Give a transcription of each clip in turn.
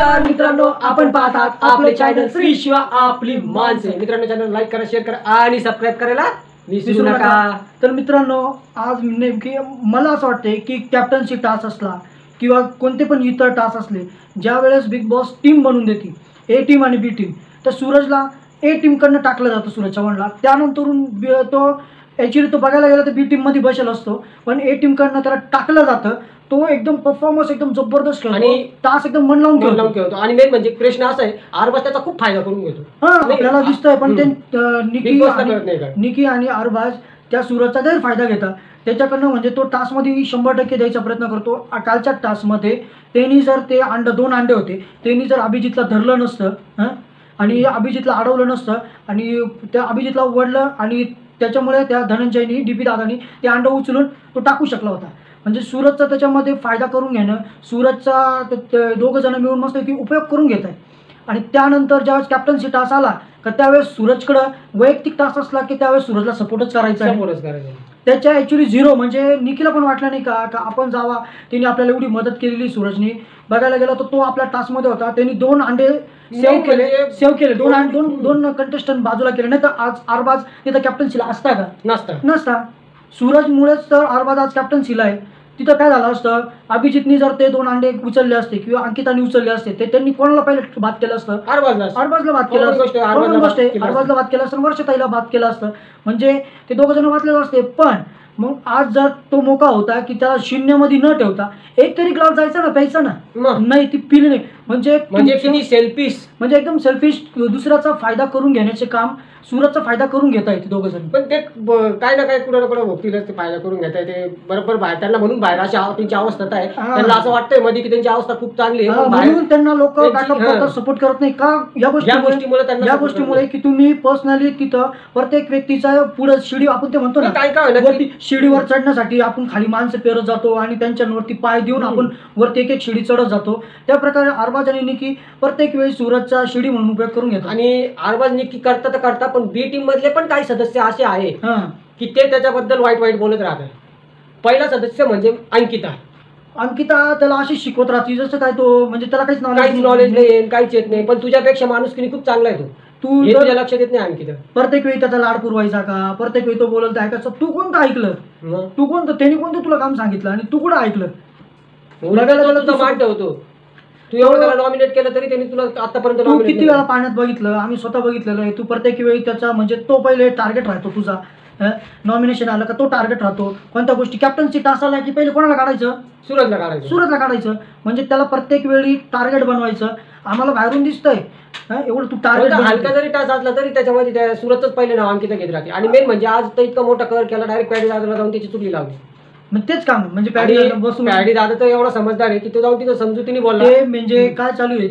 नमस्कार मित्रांनो, आपण पाहतात आपले चॅनल श्री शिवा आपली माणसे। मित्रांनो, चॅनल लाईक करा, शेअर करा आणि सबस्क्राइब करायला विसरू नका। तर मित्रांनो, आज नेमकी मला असं वाटते की कॅप्टन्सी टास्क असला किंवा कोणते पण इतर टास्क असले, ज्या वेळेस बिग बॉस टीम बनवून देते, ए टीम आणि बी टीम, तर सूरजला ए टीमकडनं टाकलं जातं सूरज चव्हाणला। त्यानंतरून तो ॲक्च्युली तो बघायला गेला तर बी टीममध्ये बसेल असतो, पण ए टीमकडनं त्याला टाकलं जातं। तो एकदम परफॉर्मन्स एकदम जबरदस्त आणि टास्क एकदम मन लावून खेळतो। आणि मेन म्हणजे प्रश्न असा आहे, आरबाज त्याचा खूप फायदा करून घेतो। आपल्याला दिसतंय, पण ते निकी आणि आरबाज त्या सूरजचा गैरफायदा घेतात त्याच्याकडनं। म्हणजे तो टास्कमध्ये 100% द्यायचा प्रयत्न करतो। कालच्या टास्कमध्ये त्यांनी जर ते दोन अंडे होते, त्यांनी जर अभिजितला धरलं नसतं आणि अभिजितला अडवलं नसतं आणि त्या अभिजितला ओढलं आणि त्याच्यामुळे त्या धनंजयनी डीपी दादानी ते अंडं उचलून तो टाकू शकला होता। म्हणजे सूरजचा त्याच्यामध्ये फायदा करून घेणं, सूरजचा दोघं जण मिळून मस्त की उपयोग करून घेत आहे। आणि त्यानंतर ज्यावेळेस कॅप्टन्सी टास्क आला का त्यावेळेस सूरजकडं वैयक्तिक टास्क असला की त्यावेळेस सूरजला सपोर्टच करायचा आहे। त्याच्या ॲक्च्युली झिरो, म्हणजे निकीला पण वाटलं नाही का आपण जावा, त्यांनी आपल्याला एवढी मदत केलेली सूरजनी। बघायला गेला तर तो आपल्या टास्कमध्ये होता, त्यांनी 2 अंडे सेव्ह केले, दोन कंटेस्टंट बाजूला केले, नाही तर आज आरबाज तिथं कॅप्टन्सीला असता का? नसता। सूरजमुळेच तर आरबाज आज कॅप्टन्सीला आहे। तिथं काय झालं असतं, अभिजितनी जर ते 2 अंडे उचलले असते किंवा अंकिताने उचलले असते, ते त्यांनी कोणाला पहिले बाद केलं असतं? आरबाजला बाद केलं असतं। आरबाजला बाद केलं असतं, वर्षताईला बाद केलं असतं, म्हणजे ते दोघं जण वाचलेले असते। पण मग आज जर तो मोका होता की त्याला 0 मध्ये न ठेवता एक तरी ग्लास जायचा ना, प्यायचा ना, नाही ती पिली नाही। म्हणजे किती सेल्फिश, म्हणजे एकदम सेल्फिश, दुसऱ्याचा फायदा करून घेण्याचे काम सूरजचा फायदा करून घेता येते दोघं जण। पण ते काय ना काय कुठं ना कुठं भोगतीलच, ते फायदा करून घेता येते बरोबर बाहेर त्यांना, म्हणून बाहेर अशी त्यांची अवस्था आहे। त्यांना असं वाटतंय मध्ये की त्यांची अवस्था खूप चांगली आहे, म्हणून त्यांना लोक बॅकअप करतात, सपोर्ट करत नाही का या गोष्टीमुळे की तुम्ही पर्सनली तिथं प्रत्येक व्यक्तीचा पुढे शिडी, आपण ते म्हणतो ना, वरती शिडीवर चढण्यासाठी आपण खाली माणसं पेरत जातो आणि त्यांच्यावरती पाय देऊन आपण वरती एक शिडी चढत जातो। त्या प्रकारे आरबाज आणि निकी प्रत्येक वेळी सूरजचा शिडी म्हणून उपयोग करून घेतात। आणि आरबाज निकी करता पण बी टीम मधले पण काही सदस्य असे आहे की ते त्याच्याबद्दल वाईट बोलत राहतात। पहिला सदस्य म्हणजे अंकिता त्याला अशी शिकवत राहते जसं काय तो, म्हणजे त्याला काहीच नॉलेज नाही, काहीच येत नाही, पण तुझ्यापेक्षा माणुसकीने खूप चांगला आहे तू तुझ्या लक्षात येत नाही अंकिता। प्रत्येक वेळी त्याचा लाड पुरवायचा का, प्रत्येक वेळी तो बोलत ऐकायचं, तू कोणतं ऐकलं? तू कोणतं, त्यांनी कोणतं तुला काम सांगितलं आणि तू कुठं ऐकलं? मान ठेवतो, तू एवढं त्याला नॉमिनेट केलं तरी त्यांनी तुला आतापर्यंत किती वेळा पाण्यात बघितलं, आम्ही स्वतः बघितलेलं आहे। तू प्रत्येक वेळी त्याचा, म्हणजे तो पहिले टार्गेट राहतो तुझा, नॉमिनेशन आलं का तो टार्गेट राहतो कोणत्या गोष्टी। कॅप्टन्सी टास्क आला की पहिले कोणाला काढायचं? सूरजला काढायचं, म्हणजे त्याला प्रत्येक वेळी टार्गेट बनवायचं। आम्हाला बाहेरून दिसतंय एवढं तू टार्गेट, हलका जरी टास्क असला तरी त्याच्यामध्ये त्या सूरजच पहिले नाव अंकिता घेत राहते। आणि मेन म्हणजे आज तर इतका मोठा कव्हर केला, डायरेक्ट पॅडी दादाला जाऊन त्याची चुकी लावली। मग तेच काम, म्हणजे पॅडी दादा तर एवढा समजदार आहे की तो जाऊन तिथं समजुतीने बोलला। ते म्हणजे काय चालू आहे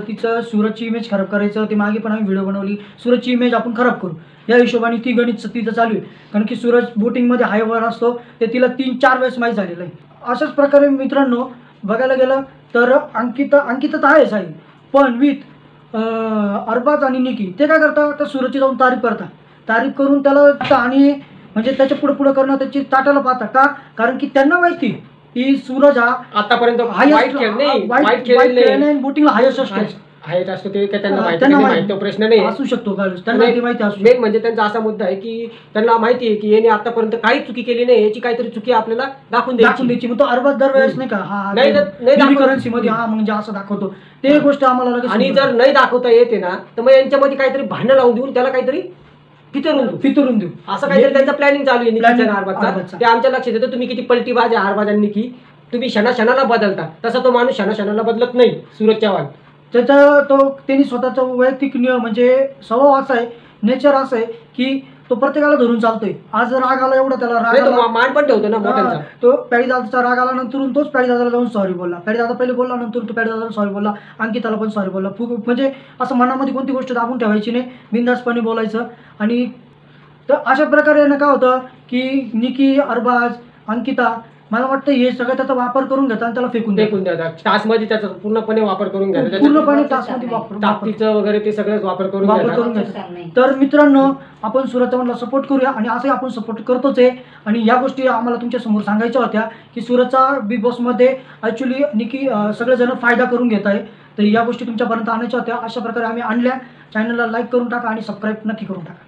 तिचं सूरजची इमेज खराब करायचं, ते मागे पण आम्ही व्हिडिओ बनवली, सूरजची इमेज आपण खराब करू या हिशोबाने ती गणित तिथं चालू आहे। कारण की सूरज बोटिंगमध्ये हायवर असतो, ते तिला 3-4 वेळेस माहीत झालेलं आहे। अशाच प्रकारे मित्रांनो बघायला गेलं तर अंकिता तर आहेच आहे, पण विथ अरबाज आणि निकी ते काय करतात, तर सूरजची जाऊन तारीफ करून त्याला, आणि म्हणजे त्याच्या पुढे करणं, त्याची ताटाला पाहता का, कारण की त्यांना माहिती की सूरज हा आतापर्यंत वाईट खेळणे बोटिंगला हायस्ट असतो, ते त्यांना माहिती प्रश्न नाही असू शकतो का, त्यांना ते माहिती असू। मेन म्हणजे त्यांचा असा मुद्दा आहे की त्यांना माहिती आहे की याने आतापर्यंत काही चुकी केली नाही, याची काहीतरी चुकी आपल्याला दाखवून द्यायची। मग तो अरबाज दरवेळेस नाही का करन्सी मध्ये म्हणजे असं दाखवतो, ते गोष्ट आम्हाला, आणि जर नाही दाखवता येते ना तर मग यांच्यामध्ये काहीतरी भांडण लावून देऊन त्याला काहीतरी फितरून देऊ, असं काहीतरी त्यांचं प्लॅनिंग चालू आहे निकीच्या आरबाजचा। ते आमच्या लक्षात येतं, तुम्ही किती पलटीबाज आहे आरबाजांनी की तुम्ही क्षणाला बदलता, तसा तो माणूस क्षणाला बदलत नाही सूरज चव्हाण। त्यांनी स्वतःचा वैयक्तिक म्हणजे स्वभाव असा आहे, नेचर असं आहे की तो प्रत्येकाला धरून चालतोय। आज राग आला एवढा, त्याला राग मान पण ठेवतो ना मोठ्यांचा। तो पॅडीदादाचा राग आला नंतर तोच पॅडीदादाला जाऊन सॉरी बोलला, पॅडीदादा पहिले बोलला, नंतर तो पॅडीदादाला सॉरी बोलला, अंकिताला पण सॉरी बोलला। म्हणजे असं मनामध्ये कोणती गोष्ट दाबून ठेवायची नाही, बिनधास्तपणे बोलायचं। आणि तर अशा प्रकारे काय होतं की निकी, अरबाज, अंकिता मला वाटतं हे सगळं त्याचा वापर करून घेतात आणि त्याला फेकून द्यायचा टास्क मध्ये त्याचा पूर्णपणे वापर करून घ्यायचा पूर्णपणे टास्कमध्ये वापर ताकदीचं वगैरे ते सगळं वापर करून घ्यायचा. तर मित्रांनो, आपण सूरज चव्हाणला सपोर्ट करूया आणि असंही आपण सपोर्ट करतोच आहे. आणि या गोष्टी आम्हाला तुमच्या समोर सांगायच्या होत्या की सूरजचा बिग बॉसमध्ये ॲक्च्युली निकी सगळेजण फायदा करून घेत आहे. तर या गोष्टी तुमच्यापर्यंत आणायच्या होत्या. अशा प्रकारे आम्ही आणल्या. चॅनलला लाईक करून टाका आणि सबस्क्राईब नक्की करून टाका.